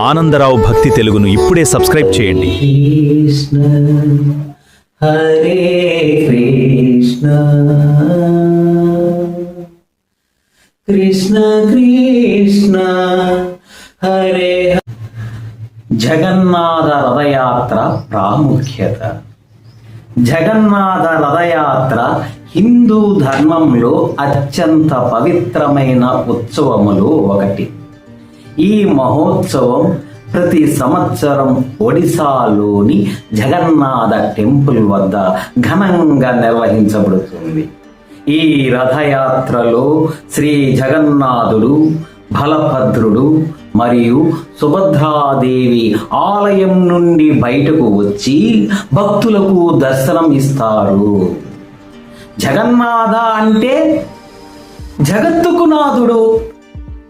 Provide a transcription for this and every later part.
ఆనందరావు భక్తి తెలుగును ఇప్పుడే సబ్స్క్రైబ్ చేయండి. కృష్ణ హరే కృష్ణ కృష్ణ కృష్ణ హరే. జగన్నాథ రథయాత్ర ప్రాముఖ్యత. జగన్నాథ రథయాత్ర హిందూ ధర్మంలో అత్యంత పవిత్రమైన ఉత్సవములు ఒకటి. ఈ మహోత్సవం ప్రతి సంవత్సరం ఒడిశాలోని జగన్నాథ టెంపుల్ వద్ద ఘనంగా నిర్వహించబడుతుంది. ఈ రథయాత్రలో శ్రీ జగన్నాథుడు, బలభద్రుడు మరియు సుభద్రాదేవి ఆలయం నుండి బయటకు వచ్చి భక్తులకు దర్శనం ఇస్తారు. జగన్నాథ అంటే జగత్తుకు నాథుడు,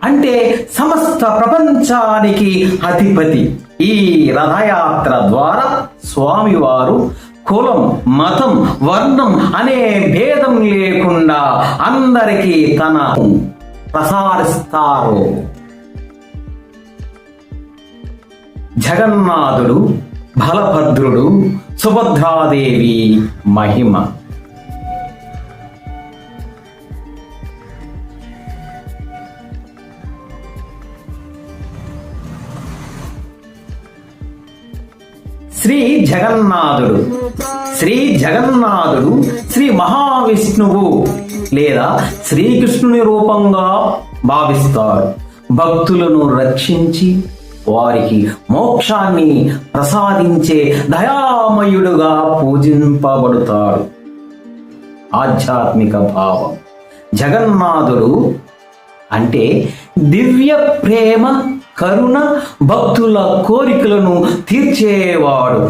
అంటే సమస్త ప్రపంచానికి అధిపతి. ఈ రథయాత్ర ద్వారా స్వామివారు కులం, మతం, వర్ణం అనే భేదం లేకుండా అందరికీ తన ప్రసారిస్తారు. జగన్నాథుడు, బలభద్రుడు, సుభద్రాదేవి మహిమ. శ్రీ జగన్నాథుడు శ్రీ మహావిష్ణువు లేదా శ్రీకృష్ణుని రూపంగా భావిస్తారు. భక్తులను రక్షించి వారికి మోక్షాన్ని ప్రసాదించే దయామయుడుగా పూజింపబడతాడు. ఆధ్యాత్మిక భావం. జగన్నాథుడు అంటే దివ్య ప్రేమ, కరుణ, భక్తుల కోరికలను తీర్చేవాడు.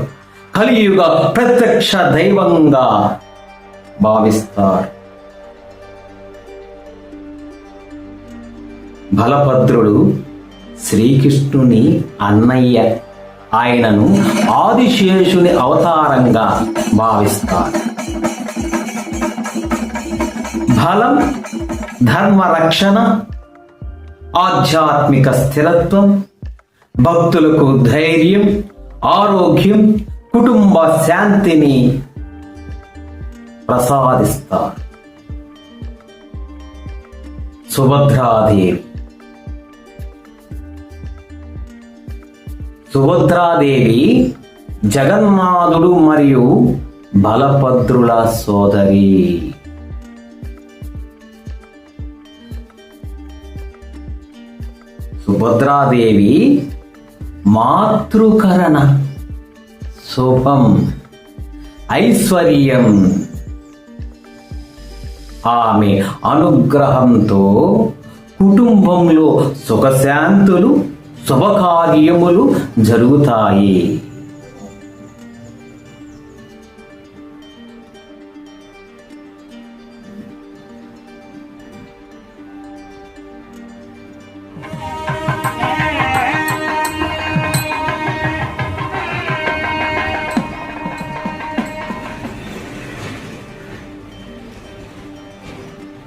కలియుగ ప్రత్యక్ష దైవంగా భావిస్తారు. బలభద్రుడు శ్రీకృష్ణుని అన్నయ్య. ఆయనను ఆదిశేషుని అవతారంగా భావిస్తారు. బలం, ధర్మరక్షణ, ఆధ్యాత్మిక స్థిరత్వం, భక్తులకు ధైర్యం, ఆరోగ్యం, కుటుంబ శాంతిని ప్రసాదిస్తారు. సుభద్రాదేవి జగన్నాథుడు మరియు బలభద్రుల సోదరి. సుభద్రాదేవి మాతృకరణ, శుభం, ఐశ్వర్యం. ఆమె అనుగ్రహంతో కుటుంబంలో సుఖశాంతులు, శుభకార్యములు జరుగుతాయి.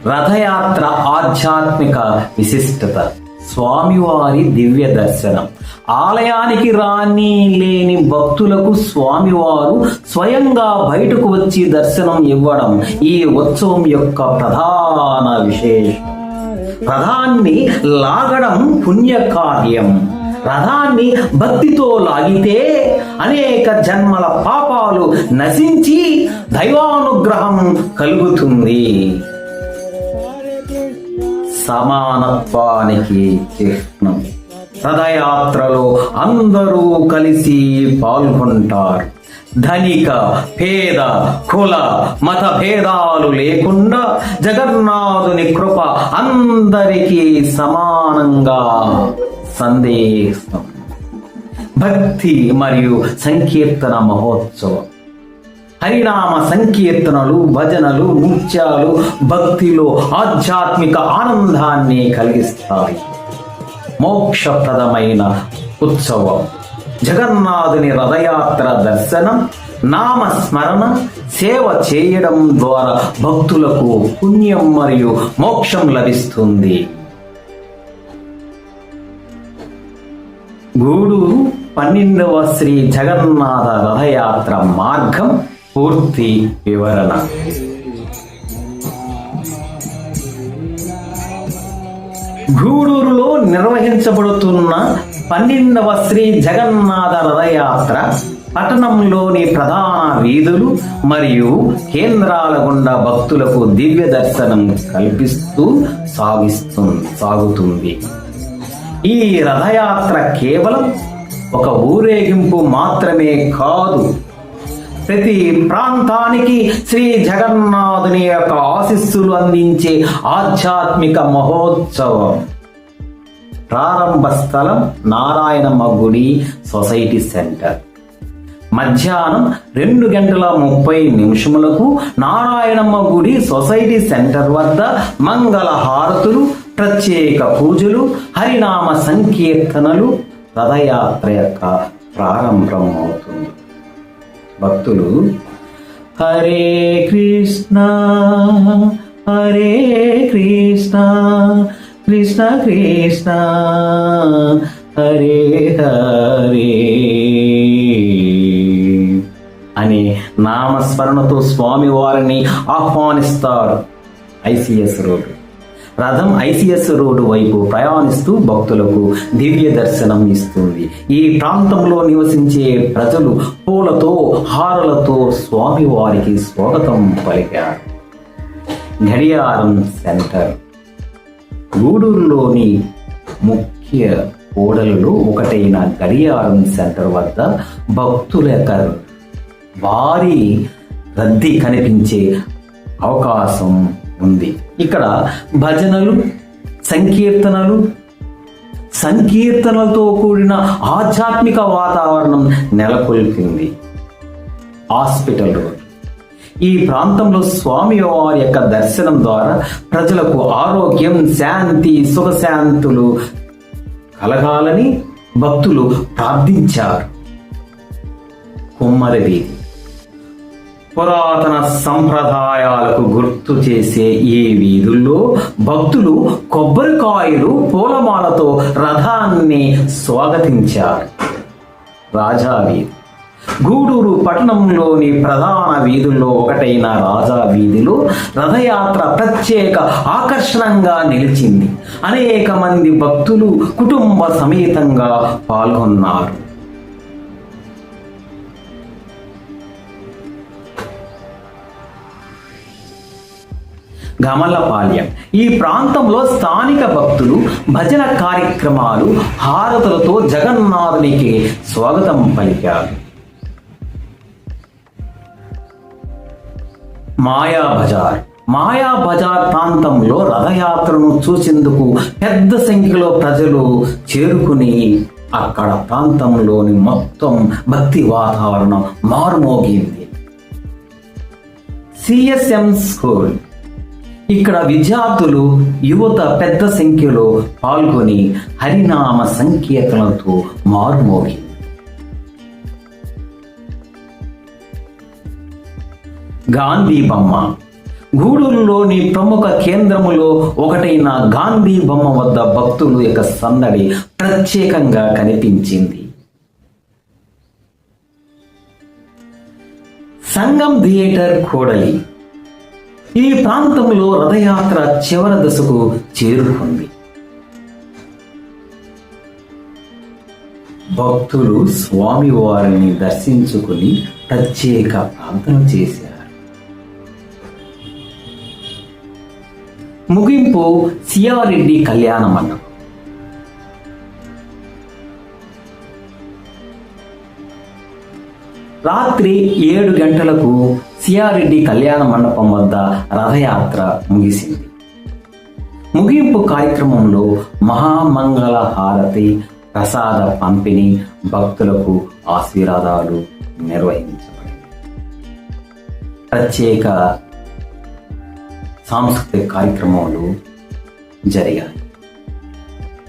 రథయాత్ర ఆధ్యాత్మిక విశిష్టత. స్వామివారి దివ్య దర్శనం. ఆలయానికి రాని లేని భక్తులకు స్వామివారు స్వయంగా బయటకు వచ్చి దర్శనం ఇవ్వడం ఈ ఉత్సవం యొక్క ప్రధాన విశేషం. రథాన్ని లాగడం పుణ్యకార్యం. రథాన్ని భక్తితో లాగితే అనేక జన్మల పాపాలు నశించి దైవానుగ్రహం కలుగుతుంది. సమానత్వానికి చిహ్నం. రథయాత్రలో అందరూ కలిసి పాల్గొంటారు. ధనిక, పేద, కుల, మత భేదాలు లేకుండా జగన్నాథుని కృప అందరికీ సమానంగా సందేశం. భక్తి మరియు సంకీర్తన మహోత్సవం. హరినామ సంకీర్తనలు, భజనలు, నృత్యాలు భక్తిలో ఆధ్యాత్మిక ఆనందాన్ని కలిగిస్తాయి. మోక్షప్రదమైన ఉత్సవం. జగన్నాథుని రథయాత్ర దర్శనం, నామస్మరణ, సేవ చేయడం ద్వారా భక్తులకు పుణ్యం మరియు మోక్షం లభిస్తుంది. గూడూరు 12వ శ్రీ జగన్నాథ రథయాత్ర మార్గం పూర్తి వివరణ. గూడూరులో నిర్వహించబడుతున్న 12వ శ్రీ జగన్నాథ రథయాత్ర పట్టణంలోని ప్రధాన వీధులు మరియు కేంద్రాల గుండా భక్తులకు దివ్య దర్శనం కల్పిస్తూ సాగుతుంది. ఈ రథయాత్ర కేవలం ఒక ఊరేగింపు మాత్రమే కాదు, ప్రతి ప్రాంతానికి శ్రీ జగన్నాథుని యొక్క ఆశీస్సులు అందించే ఆధ్యాత్మిక మహోత్సవం. ప్రారంభ స్థలం నారాయణమ్మ గుడి సొసైటీ సెంటర్. మధ్యాహ్నం 2:30 నారాయణమ్మ గుడి సొసైటీ సెంటర్ వద్ద మంగళ హారతులు, ప్రత్యేక పూజలు, హరినామ సంకీర్తనలు, రథయాత్ర యొక్క ప్రారంభం అవుతుంది. భక్తులు హరే కృష్ణ హరే కృష్ణ కృష్ణ కృష్ణ హరే హరే అనే నామస్మరణతో స్వామివారిని ఆహ్వానిస్తారు. ఐసిఎస్ రోడ్డు రథం ఐసిఎస్ రోడ్డు వైపు ప్రయాణిస్తూ భక్తులకు దివ్య దర్శనం ఇస్తుంది. ఈ ప్రాంతంలో నివసించే ప్రజలు పూలతో, హారలతో స్వామివారికి స్వాగతం పలికారు. గడియారం సెంటర్. గూడూరులోని ముఖ్య కూడలలో ఒకటైన గడియారం సెంటర్ వద్ద భక్తుల యొక్క భారీ రద్దీ కనిపించే అవకాశం ఉంది. ఇక్కడ భజనలు, సంకీర్తనలతో కూడిన ఆధ్యాత్మిక వాతావరణం నెలకొల్పింది. Hospital road. ఈ ప్రాంతంలో స్వామివారి యొక్క దర్శనం ద్వారా ప్రజలకు ఆరోగ్యం, శాంతి, సుఖశాంతులు కలగాలని భక్తులు ప్రార్థించారు. కుమ్మరి వీధి. పురాతన సంప్రదాయాలకు గుర్తు చేసే ఈ వీధుల్లో భక్తులు కొబ్బరికాయలు, పూలమాలతో రథాన్ని స్వాగతించారు. రాజా వీధి. గూడూరు పట్టణంలోని ప్రధాన వీధుల్లో ఒకటైన రాజా వీధిలో రథయాత్ర ప్రత్యేక ఆకర్షణంగా నిలిచింది. అనేక మంది భక్తులు కుటుంబ సమేతంగా పాల్గొన్నారు. గమలపాల్యం. ఈ ప్రాంతంలో స్థానిక భక్తులు భజన కార్యక్రమాలు, హారతులతో జగన్నాథునికి స్వాగతం పలికారు. మాయా బజార్ ప్రాంతంలో రథయాత్రను చూసేందుకు పెద్ద సంఖ్యలో ప్రజలు చేరుకుని అక్కడ ప్రాంతంలోని మొత్తం భక్తి వాతావరణం మారుమోగింది. CSM school. ఇక్కడ విద్యార్థులు, యువత పెద్ద సంఖ్యలో పాల్గొని హరినామ సంకీర్తనలతో మారుమోగింది. గాంధీ బొమ్మ. గూడూరులోని ప్రముఖ కేంద్రములో ఒకటైన గాంధీ బొమ్మ వద్ద భక్తుల యొక్క సందడి ప్రత్యేకంగా కనిపించింది. సంగం థియేటర్ కూడలి. ఈ ప్రాంతంలో రథయాత్ర చివరి దశకు చేరుకుంది. భక్తులు స్వామివారిని దర్శించుకుని ప్రత్యేక ప్రార్థన చేశారు. ముగింపు సియారెడ్డి కళ్యాణ మండపం. రాత్రి 7 గంటలకు సియారెడ్డి కళ్యాణ మండపం వద్ద రథయాత్ర ముగిసింది. ముగింపు కార్యక్రమంలో మహామంగళ హారతి, ప్రసాద పంపిణీ, భక్తులకు ఆశీర్వాదాలు నిర్వహించబడింది. ప్రత్యేక సాంస్కృతిక కార్యక్రమాలు జరిగాయి.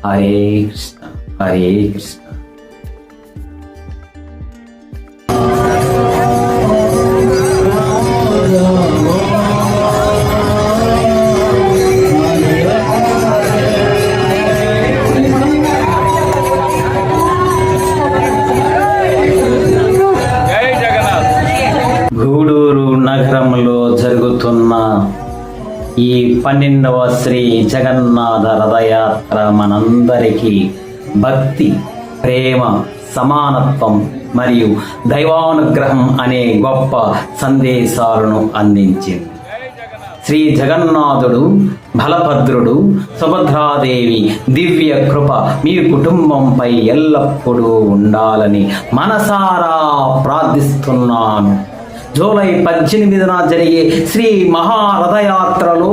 హరే కృష్ణ హరే కృష్ణ. 12వ శ్రీ జగన్నాథ రథయాత్ర మనందరికీ భక్తి, ప్రేమ, సమానత్వం మరియు దైవానుగ్రహం అనే గొప్ప సందేశాలను అందించింది. శ్రీ జగన్నాథుడు, బలభద్రుడు, సుభద్రాదేవి దివ్య కృప మీ కుటుంబంపై ఎల్లప్పుడూ ఉండాలని మనసారా ప్రార్థిస్తున్నాను. జూలై 18న జరిగే శ్రీ మహారథయాత్రలో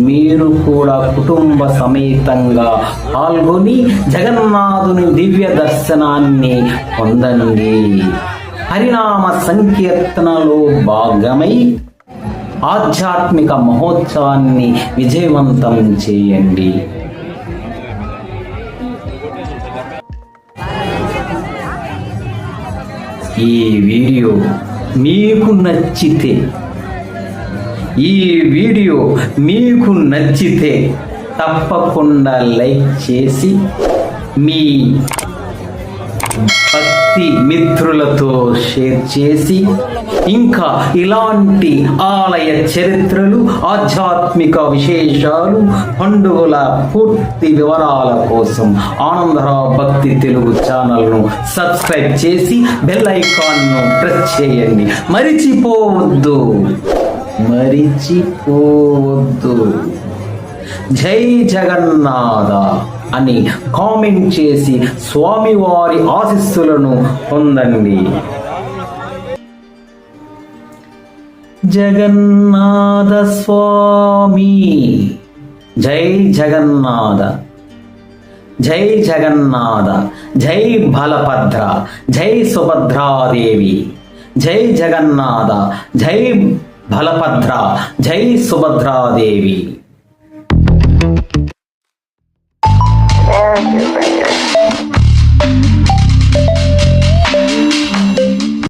మీరు కూడా కుటుంబ సమేతంగా పాల్గొని జగన్నాథుని దివ్య దర్శనాన్ని పొందండి. హరినామ సంకీర్తనలో భాగమై ఆధ్యాత్మిక మహోత్సవాన్ని విజయవంతం చేయండి. ఈ వీడియో మీకు నచ్చితే తప్పకుండా లైక్ చేసి మీ భక్తి మిత్రులతో షేర్ చేసి ఇంకా ఇలాంటి ఆలయ చరిత్రలు, ఆధ్యాత్మిక విశేషాలు, పండుగల పూర్తి వివరాల కోసం ఆనందరావు భక్తి తెలుగు ఛానల్ను సబ్స్క్రైబ్ చేసి బెల్ ఐకాన్ను ప్రెస్ చేయండి. మరిచిపోవద్దు. జై జగన్నాథ అని కామెంట్ చేసి స్వామివారి ఆశీస్సులను పొందండి. జగన్నాథ స్వామి. జై జగన్నాథ. జై జగన్నాథ. జై బలభద్ర. జై సుభద్రాదేవి. జై జగన్నాథ. జై బలభద్ర. జై సుభద్రాదేవి. There, you're right.